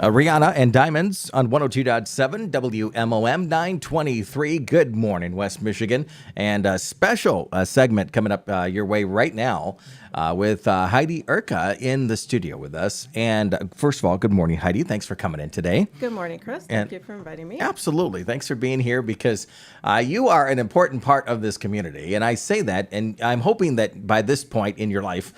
Rihanna and Diamonds on 102.7 WMOM 923. Good morning, West Michigan. And a special segment coming up your way right now with Heidi Urka in the studio with us. And first of all, good morning, Heidi. Thanks for coming in today. Good morning, Chris. Thank you for inviting me. Absolutely. Thanks for being here because you are an important part of this community. And I say that, and I'm hoping that by this point in your life,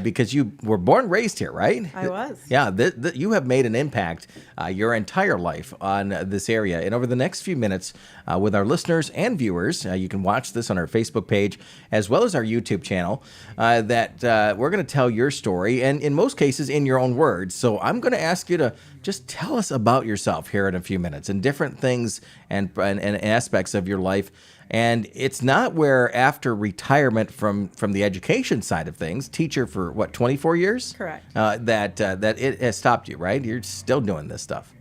because you were born and raised here, right? I was. Yeah, you have made an impact your entire life on this area. And over the next few minutes with our listeners and viewers, you can watch this on our Facebook page as well as our YouTube channel, that we're going to tell your story, and in most cases in your own words. So I'm going to ask you to just tell us about yourself here in a few minutes and different things and aspects of your life. And it's not where after retirement from the education side of things, teacher for 24 years? Correct. That it has stopped you, right? You're still doing this stuff.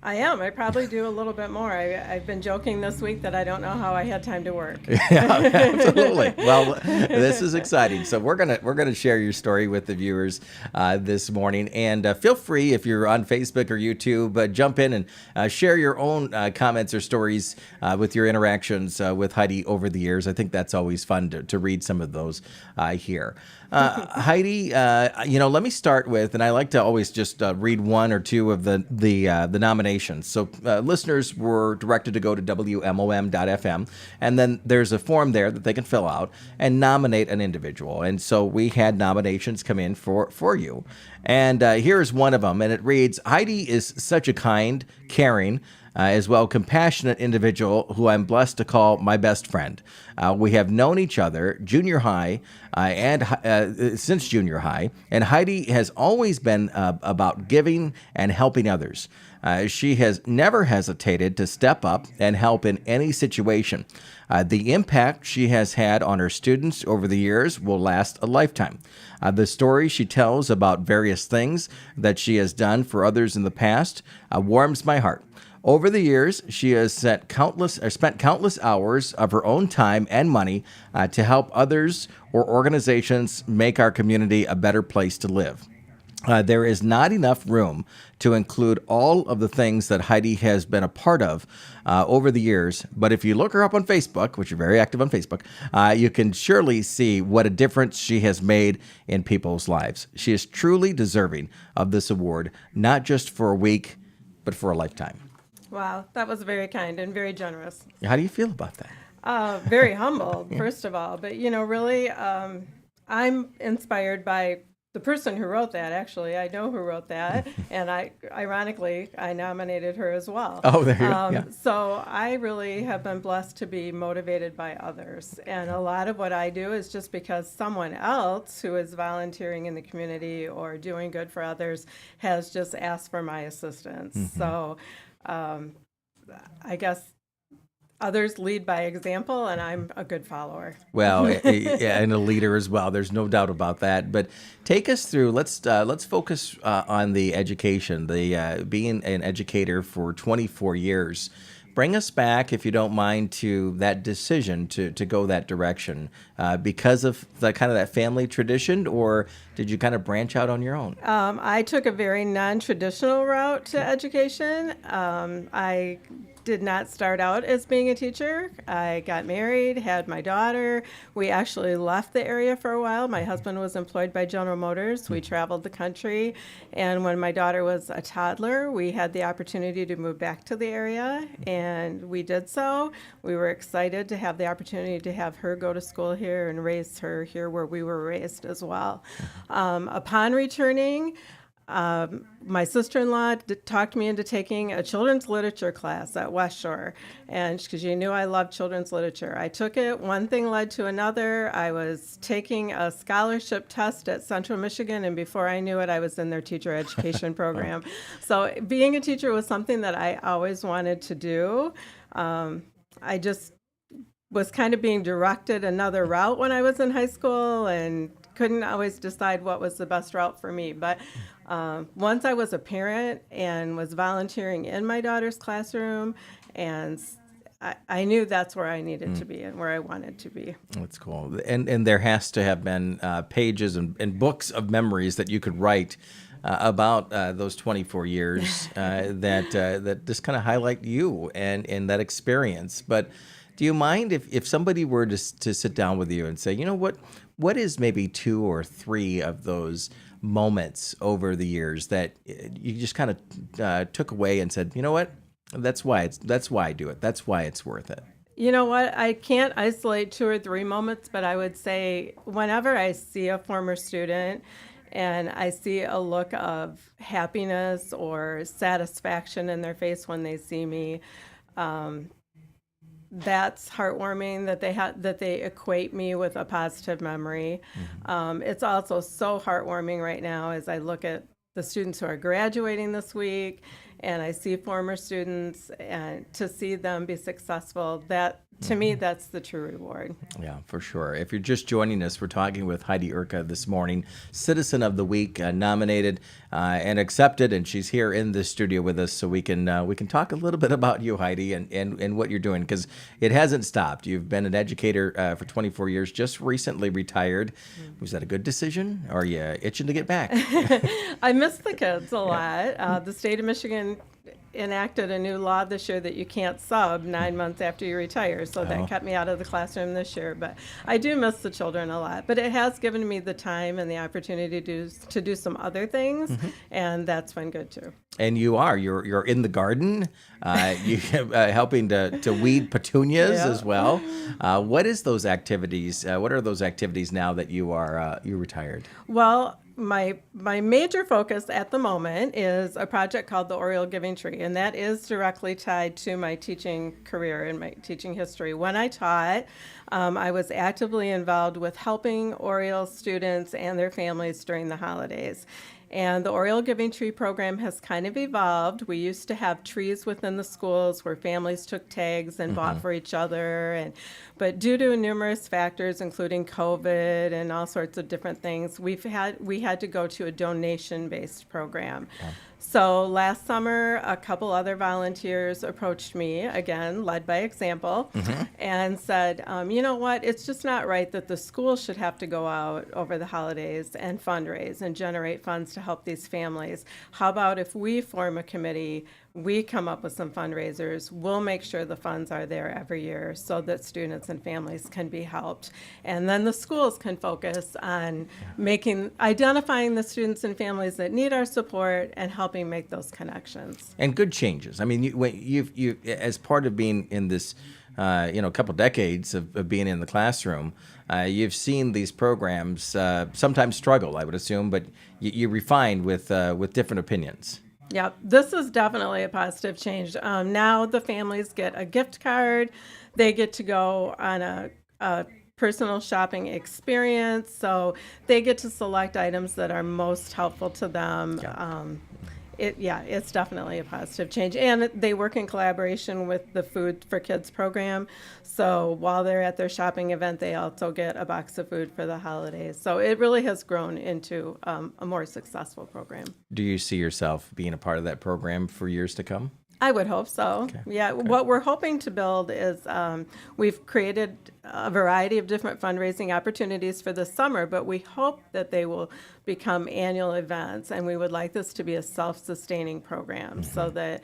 I am. I probably do a little bit more. I've been joking this week that I don't know how I had time to work. Yeah, absolutely. Well, this is exciting. So we're gonna share your story with the viewers this morning, and feel free if you're on Facebook or YouTube, jump in and share your own comments or stories with your interactions with Heidi over the years. I think that's always fun to read some of those here. Heidi, let me start with, and I like to always just read one or two of the nominations. So listeners were directed to go to WMOM.FM, and then there's a form there that they can fill out and nominate an individual. And so we had nominations come in for you. And here's one of them, and it reads, Heidi is such a kind, caring, as well compassionate individual who I'm blessed to call my best friend. We have known each other junior high and since junior high, and Heidi has always been about giving and helping others. She has never hesitated to step up and help in any situation. The impact she has had on her students over the years will last a lifetime. The story she tells about various things that she has done for others in the past warms my heart. Over the years, she has spent countless hours of her own time and money to help others or organizations make our community a better place to live. There is not enough room to include all of the things that Heidi has been a part of over the years. But if you look her up on Facebook, which you're very active on Facebook, you can surely see what a difference she has made in people's lives. She is truly deserving of this award, not just for a week, but for a lifetime. Wow, that was very kind and very generous. How do you feel about that? Very humbled, first of all. But, really, I'm inspired by the person who wrote that. Actually, I know who wrote that, and ironically, I nominated her as well. Oh, there you go. Yeah. So I really have been blessed to be motivated by others, and a lot of what I do is just because someone else who is volunteering in the community or doing good for others has just asked for my assistance. Mm-hmm. So I guess others lead by example, and I'm a good follower. Well, yeah, and a leader as well. There's no doubt about that. But take us through. Let's focus on the education. The being an educator for 24 years. Bring us back, if you don't mind, to that decision to go that direction because of the kind of that family tradition, or did you kind of branch out on your own? I took a very non-traditional route to education. I did not start out as being a teacher. I got married, had my daughter. We actually left the area for a while. My husband was employed by General Motors. We traveled the country. And when my daughter was a toddler, we had the opportunity to move back to the area, and we did so. We were excited to have the opportunity to have her go to school here and raise her here where we were raised as well. Upon returning, my sister-in-law talked me into taking a children's literature class at West Shore, and because she knew I loved children's literature. I took it. One thing led to another. I was taking a scholarship test at Central Michigan, and before I knew it, I was in their teacher education program. So being a teacher was something that I always wanted to do. I just was kind of being directed another route when I was in high school and couldn't always decide what was the best route for me. But once I was a parent and was volunteering in my daughter's classroom, and I knew that's where I needed to be and where I wanted to be. That's cool. And there has to have been pages and books of memories that you could write about those 24 years that just kind of highlight you and that experience. But do you mind if somebody were to sit down with you and say, you know what is maybe 2 or 3 of those moments over the years that you just kind of took away and said, you know what, that's why I do it. That's why it's worth it. You know what? I can't isolate 2 or 3 moments, but I would say whenever I see a former student and I see a look of happiness or satisfaction in their face when they see me, that's heartwarming that they equate me with a positive memory. It's also so heartwarming right now as I look at the students who are graduating this week and I see former students, and to see them be successful, that to me, that's the true reward. Yeah, for sure. If you're just joining us, we're talking with Heidi Urka this morning, Citizen of the Week, nominated and accepted, and she's here in the studio with us, so we can talk a little bit about you, Heidi, and what you're doing, because it hasn't stopped. You've been an educator for 24 years, just recently retired. Was that a good decision, or are you itching to get back? I miss the kids a lot. The state of Michigan enacted a new law this year that you can't sub 9 months after you retire, so that kept me out of the classroom this year. But I do miss the children a lot. But it has given me the time and the opportunity to do some other things, and that's been good too. And you're in the garden, you helping to weed petunias as well. What is those activities? What are those activities now that you retired? Well, my major focus at the moment is a project called the Oriole Giving Tree, and that is directly tied to my teaching career and my teaching history. When I taught, I was actively involved with helping Oriole students and their families during the holidays. And the Oriole Giving Tree program has kind of evolved. We used to have trees within the schools where families took tags and bought for each other. But due to numerous factors, including COVID and all sorts of different things, we had to go to a donation-based program. Yeah. So last summer, a couple other volunteers approached me, again, led by example, and said, you know what, it's just not right that the school should have to go out over the holidays and fundraise and generate funds to help these families. How about if we form a committee, we come up with some fundraisers, we'll make sure the funds are there every year so that students and families can be helped. And then the schools can focus on identifying the students and families that need our support and helping make those connections. And good changes. I mean, you as part of being in this, couple decades of being in the classroom, you've seen these programs sometimes struggle, I would assume, but you refine with different opinions. Yep, this is definitely a positive change. Now the families get a gift card. They get to go on a personal shopping experience. So they get to select items that are most helpful to them. Yeah. It's definitely a positive change. And they work in collaboration with the Food for Kids program. So while they're at their shopping event, they also get a box of food for the holidays. So it really has grown into a more successful program. Do you see yourself being a part of that program for years to come? I would hope so. Okay. Yeah. Okay. What we're hoping to build is we've created a variety of different fundraising opportunities for the summer, but we hope that they will become annual events, and we would like this to be a self-sustaining program so that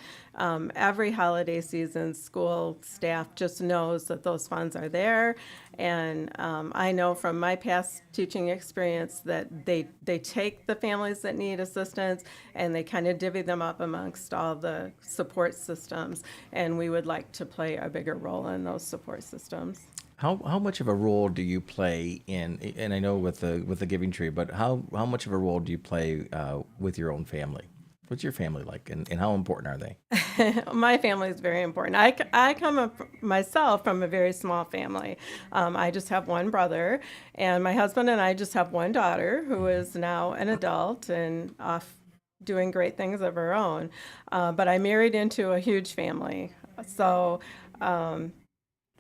every holiday season, school staff just knows that those funds are there. And I know from my past teaching experience that they take the families that need assistance and they kind of divvy them up amongst all the support systems, and we would like to play a bigger role in those support systems. How much of a role do you play and I know with the Giving Tree, but how much of a role do you play with your own family? What's your family like, and how important are they? My family is very important. I come up myself from a very small family. I just have one brother, and my husband and I just have one daughter who is now an adult and off doing great things of her own. But I married into a huge family. So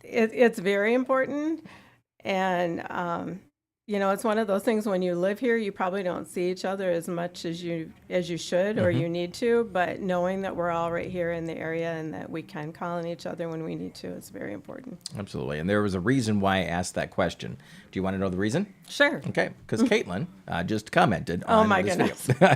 it's very important. And, it's one of those things when you live here, you probably don't see each other as much as you should or you need to, but knowing that we're all right here in the area and that we can call on each other when we need to is very important. Absolutely. And there was a reason why I asked that question. Do you want to know the reason? Sure. Okay, because Caitlin just commented Oh, on my this goodness. video.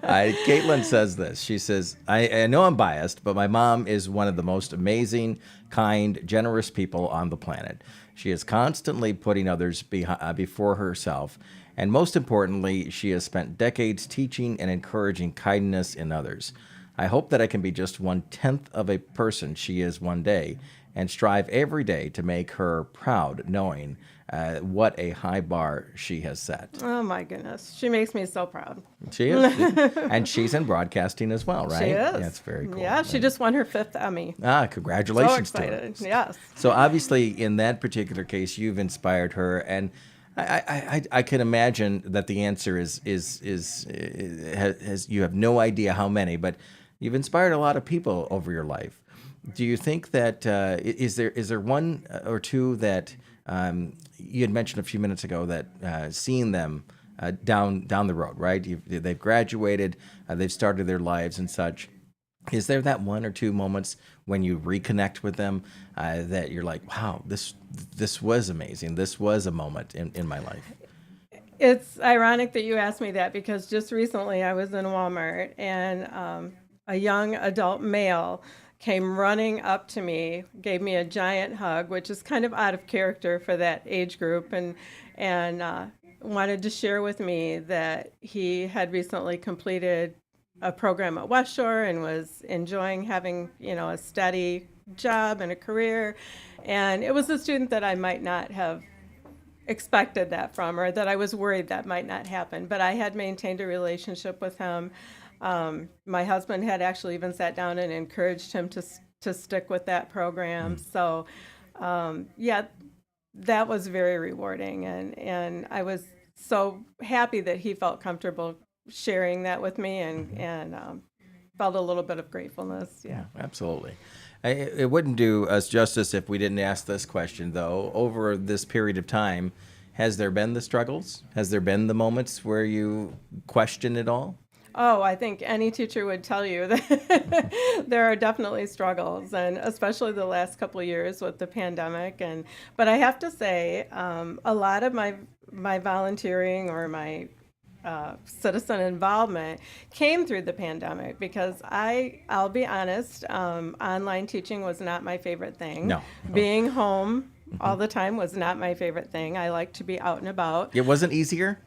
And Caitlin says this. She says, I know I'm biased, but my mom is one of the most amazing, kind, generous people on the planet. She is constantly putting others before herself. And most importantly, she has spent decades teaching and encouraging kindness in others. I hope that I can be just 1/10 of a person she is one day and strive every day to make her proud, knowing what a high bar she has set. Oh, my goodness. She makes me so proud. She is. And she's in broadcasting as well, right? She is. Yeah, that's very cool. Yeah, she just won her 5th Emmy. Congratulations So to her. excited. Yes. So obviously, in that particular case, you've inspired her, and I can imagine that the answer is you have no idea how many, but you've inspired a lot of people over your life. Do you think that is there one or two that you had mentioned a few minutes ago that seeing them down the road, right? They've graduated, they've started their lives and such. Is there that one or two moments when you reconnect with them that you're like, wow, this was amazing. This was a moment in my life. It's ironic that you asked me that because just recently I was in Walmart and a young adult male came running up to me, gave me a giant hug, which is kind of out of character for that age group, and wanted to share with me that he had recently completed a program at West Shore and was enjoying having, a steady job and a career. And it was a student that I might not have expected that from, or that I was worried that might not happen. But I had maintained a relationship with him. My husband had actually even sat down and encouraged him to stick with that program. So, that was very rewarding. And I was so happy that he felt comfortable sharing that with me and felt a little bit of gratefulness. Yeah, absolutely. It wouldn't do us justice if we didn't ask this question, though. Over this period of time, has there been the struggles? Has there been the moments where you question it all? Oh, I think any teacher would tell you that there are definitely struggles, and especially the last couple of years with the pandemic. But I have to say, a lot of my volunteering or my citizen involvement came through the pandemic because I'll be honest, online teaching was not my favorite thing. No. Being home all the time was not my favorite thing. I like to be out and about. It wasn't easier?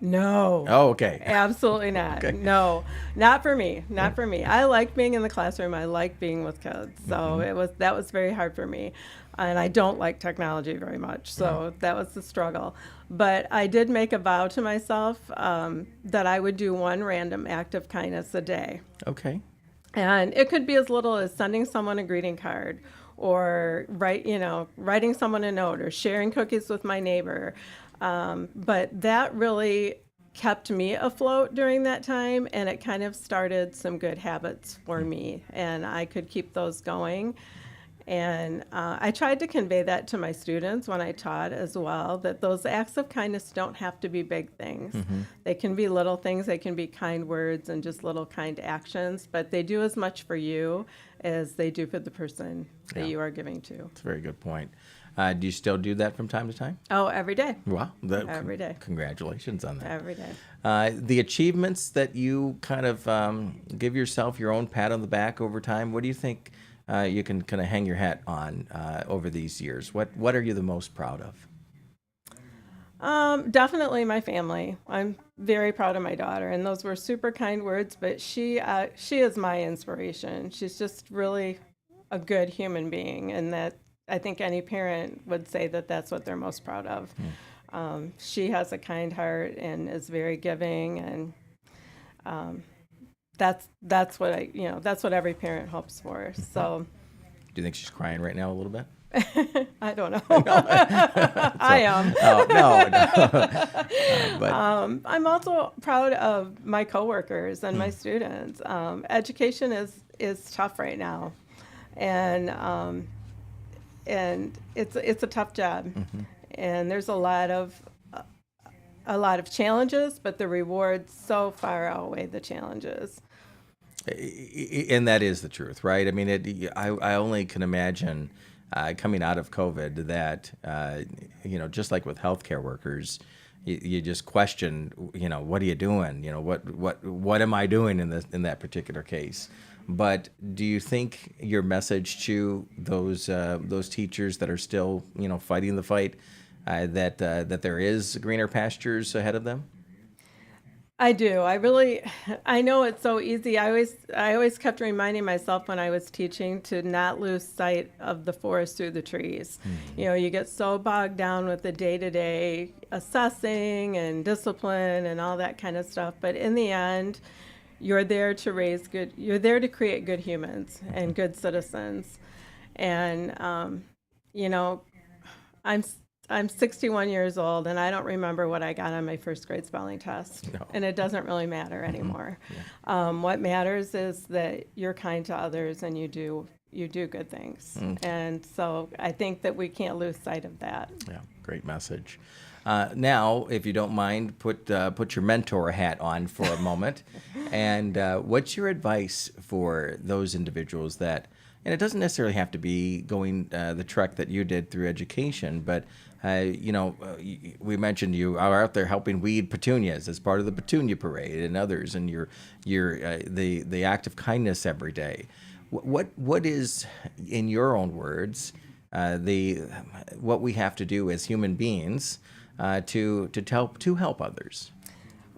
No. Oh, okay. Absolutely not. Okay. No, not for me. Not for me. I like being in the classroom. I like being with kids. So that was very hard for me. And I don't like technology very much. So that was the struggle. But I did make a vow to myself that I would do one random act of kindness a day. Okay. And it could be as little as sending someone a greeting card or writing someone a note or sharing cookies with my neighbor. But that really kept me afloat during that time, and it kind of started some good habits for me, and I could keep those going. And I tried to convey that to my students when I taught as well, that those acts of kindness don't have to be big things. They can be little things, they can be kind words and just little kind actions, but they do as much for you as they do for the person that you are giving to. That's a very good point. Do you still do that from time to time? Oh, every day. Wow. Every day. Congratulations on that. Every day. The achievements that you kind of give yourself your own pat on the back over time, what do you think you can kind of hang your hat on over these years? What are you the most proud of? Definitely my family. I'm very proud of my daughter, and those were super kind words, but she is my inspiration. She's just really a good human being, and that I think any parent would say that that's what they're most proud of. She has a kind heart and is very giving, and that's what every parent hopes for. So, do you think she's crying right now a little bit? I don't know. I am. Oh, no. But I'm also proud of my coworkers and my students. Education is tough right now, and it's a tough job, and there's a lot of a lot of challenges, but the rewards so far outweigh the challenges. And that is the truth, right? I mean, I only can imagine coming out of COVID that, just like with healthcare workers, you just question, what are you doing? What am I doing in that particular case? But do you think your message to those teachers that are still, fighting the fight, that there is greener pastures ahead of them? I do. I know it's so easy. I always kept reminding myself when I was teaching to not lose sight of the forest through the trees. You get so bogged down with the day-to-day assessing and discipline and all that kind of stuff. But in the end, you're there to create good humans and good citizens. And, I'm I'm 61 years old, and I don't remember what I got on my first grade spelling test. No. And it doesn't really matter anymore. What matters is that you're kind to others and you do good things. And so I think that we can't lose sight of that. Yeah, great message. Now, if you don't mind, put your mentor hat on for a moment. And what's your advice for those individuals that, and it doesn't necessarily have to be going the trek that you did through education, but we mentioned you are out there helping weed petunias as part of the Petunia Parade and others, and you're the act of kindness every day. What is, in your own words, what we have to do as human beings to help others?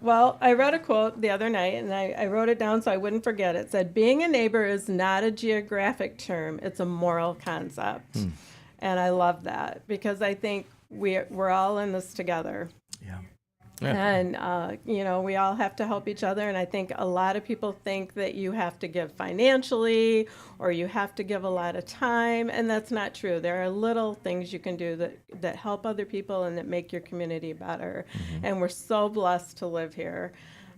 Well, I read a quote the other night, and I wrote it down so I wouldn't forget it. It said, "Being a neighbor is not a geographic term, it's a moral concept." And I love that because I think we're all in this together. Yeah. And, we all have to help each other. And I think a lot of people think that you have to give financially or you have to give a lot of time. And that's not true. There are little things you can do that help other people and that make your community better. And we're so blessed to live here.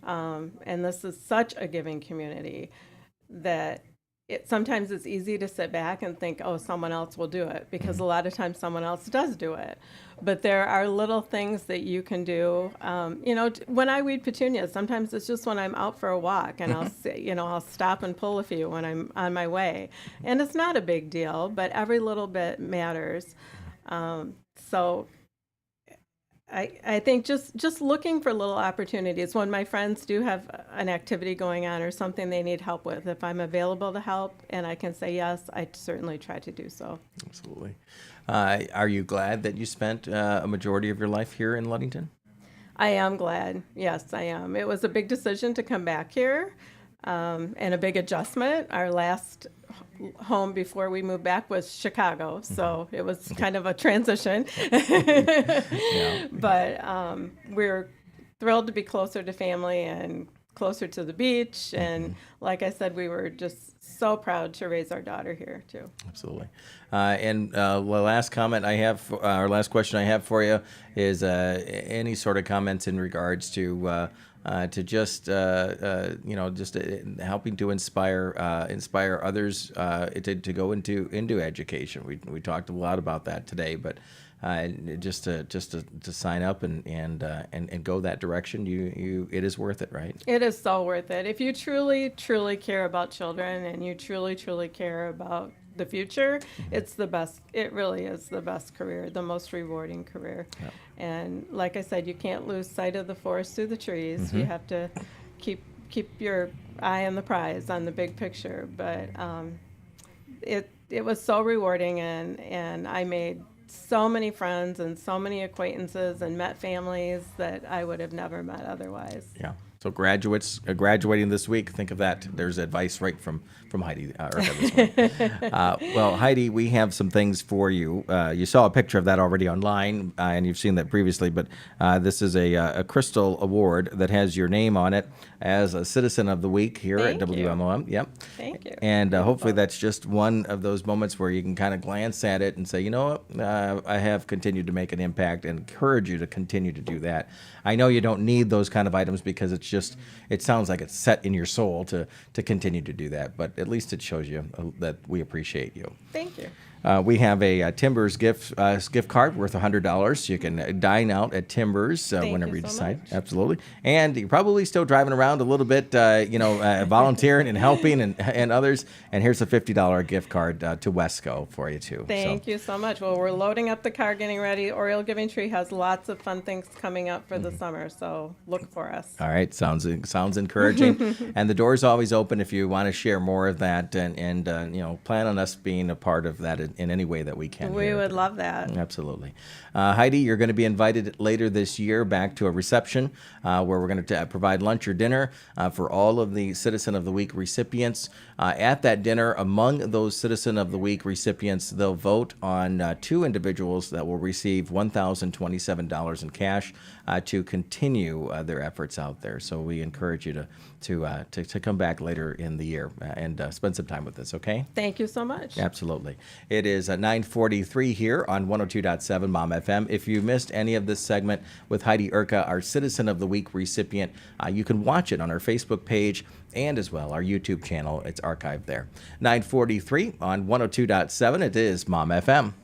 And this is such a giving community that sometimes it's easy to sit back and think, oh, someone else will do it, because a lot of times someone else does do it. But there are little things that you can do. When I weed petunias, sometimes it's just when I'm out for a walk and I'll stop and pull a few when I'm on my way. And it's not a big deal, but every little bit matters. So I think just looking for little opportunities when my friends do have an activity going on or something they need help with. If I'm available to help and I can say yes, I certainly try to do so. Absolutely. Are you glad that you spent a majority of your life here in Ludington? I am glad. Yes, I am. It was a big decision to come back here and a big adjustment. Our last home before we moved back was Chicago, so it was kind of a transition. But we're thrilled to be closer to family and closer to the beach. And like I said, we were just so proud to raise our daughter here too. Absolutely. And the last comment I have, or last question I have for you is any sort of comments in regards to just helping to inspire others to go into education. We talked a lot about that today, but just to sign up and go that direction, it is worth it, right? It is so worth it. If you truly care about children and you truly care about the future, it's the best. It really is the best career, the most rewarding career. Yeah. And like I said, you can't lose sight of the forest through the trees. You have to keep your eye on the prize, on the big picture. But it was so rewarding, and I made so many friends and so many acquaintances and met families that I would have never met otherwise. Yeah. So graduates graduating this week, think of that. There's advice right from Heidi. Urka this morning. Well, Heidi, we have some things for you. You saw a picture of that already online, and you've seen that previously. But this is a Crystal Award that has your name on it as a Citizen of the Week here at WMOM. Yep. Thank you. And hopefully that's just one of those moments where you can kind of glance at it and say, you know what, I have continued to make an impact, and encourage you to continue to do that. I know you don't need those kind of items because it sounds like it's set in your soul to continue to do that, but at least it shows you that we appreciate you. Thank you. We have a Timbers gift card worth $100. You can dine out at Timbers whenever you so decide. much. Absolutely. And you're probably still driving around a little bit, volunteering and helping and others. And here's a $50 gift card to Wesco for you, too. Thank you so much. Well, we're loading up the car, getting ready. Oriole Giving Tree has lots of fun things coming up for the summer, so look for us. All right, sounds encouraging, and the door's always open if you want to share more of that, and plan on us being a part of that in any way that we can. We would love that. Absolutely. Heidi, you're going to be invited later this year back to a reception where we're going to provide lunch or dinner for all of the Citizen of the Week recipients. At that dinner, among those Citizen of the Week recipients, they'll vote on 2 individuals that will receive $1,027 in cash to continue their efforts out there. So we encourage you to come back later in the year and spend some time with us, okay? Thank you so much. Absolutely. It is 9:43 here on 102.7 Mom FM. If you missed any of this segment with Heidi Urka, our Citizen of the Week recipient, you can watch it on our Facebook page and as well our YouTube channel. It's archived there. 9:43 on 102.7. It is Mom FM.